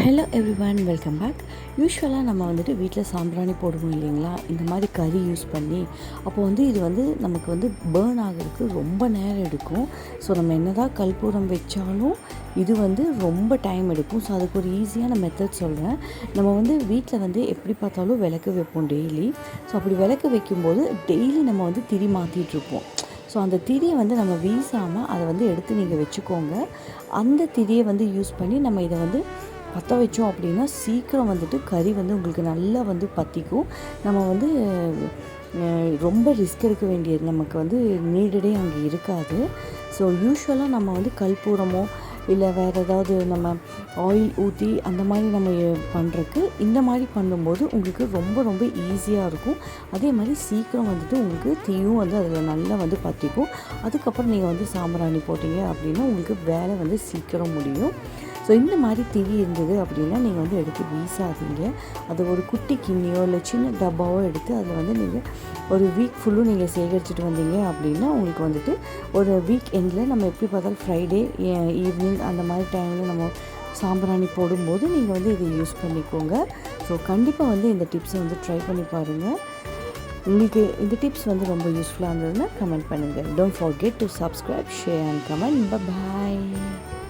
Hello everyone, welcome back. யூஸ்வலாக நம்ம வந்துட்டு வீட்டில் சாம்பிராணி போடுவோம் இல்லைங்களா, இந்த மாதிரி கறி யூஸ் பண்ணி. அப்போது இது நமக்கு பேர்ன் ஆகிறதுக்கு ரொம்ப நேரம் எடுக்கும். ஸோ நம்ம என்ன தான் கற்பூரம் வச்சாலும் இது ரொம்ப டைம் எடுக்கும். ஸோ அதுக்கு ஒரு ஈஸியான மெத்தட் சொல்கிறேன். நம்ம வீட்டில் எப்படி பார்த்தாலும் விளக்கு வைப்போம் டெய்லி. ஸோ அப்படி விளக்கு வைக்கும்போது டெய்லி நம்ம திரி மாற்றிட்டுருப்போம். ஸோ அந்த திரியை நம்ம வீசாமல் அதை எடுத்து நீங்கள் வச்சுக்கோங்க. அந்த திரியை யூஸ் பண்ணி நம்ம இதை பற்ற வச்சோம் அப்படின்னா சீக்கிரம் கறி உங்களுக்கு நல்லா பற்றிக்கும். நம்ம ரொம்ப ரிஸ்க் எடுக்க வேண்டியது நமக்கு நீடடே அங்கே இருக்காது. ஸோ யூஸ்வலாக நம்ம கற்பூரமோ இல்லை வேறு ஏதாவது நம்ம ஆயில் ஊற்றி அந்த மாதிரி நம்ம பண்ணுறக்கு இந்த மாதிரி பண்ணும்போது உங்களுக்கு ரொம்ப ரொம்ப ஈஸியாக இருக்கும். அதே மாதிரி சீக்கிரம் உங்களுக்கு தீயும் அதில் நல்லா பற்றிக்கும். அதுக்கப்புறம் நீங்கள் சாம்பிராணி போட்டிங்க அப்படின்னா உங்களுக்கு வேலை சீக்கிரம் முடியும். ஸோ இந்த மாதிரி திரி இருந்தது அப்படின்னா நீங்கள் எடுத்து வீசாதீங்க. அது ஒரு குட்டி கிண்ணியோ இல்லை சின்ன டப்பாவோ எடுத்து அதில் நீங்கள் ஒரு வீக் ஃபுல்லும் நீங்கள் சேகரிச்சுட்டு வந்தீங்க அப்படின்னா உங்களுக்கு ஒரு வீக் எண்டில் நம்ம எப்படி பார்த்தாலும் ஃப்ரைடே ஈவினிங் அந்த மாதிரி டைமில் நம்ம சாம்பிராணி போடும்போது நீங்கள் இதை யூஸ் பண்ணிக்கோங்க. ஸோ கண்டிப்பாக இந்த டிப்ஸை ட்ரை பண்ணி பாருங்கள். உங்களுக்கு இந்த டிப்ஸ் ரொம்ப யூஸ்ஃபுல்லாக இருந்ததுன்னா கமெண்ட் பண்ணுங்கள். Don't forget to subscribe, share and comment. By.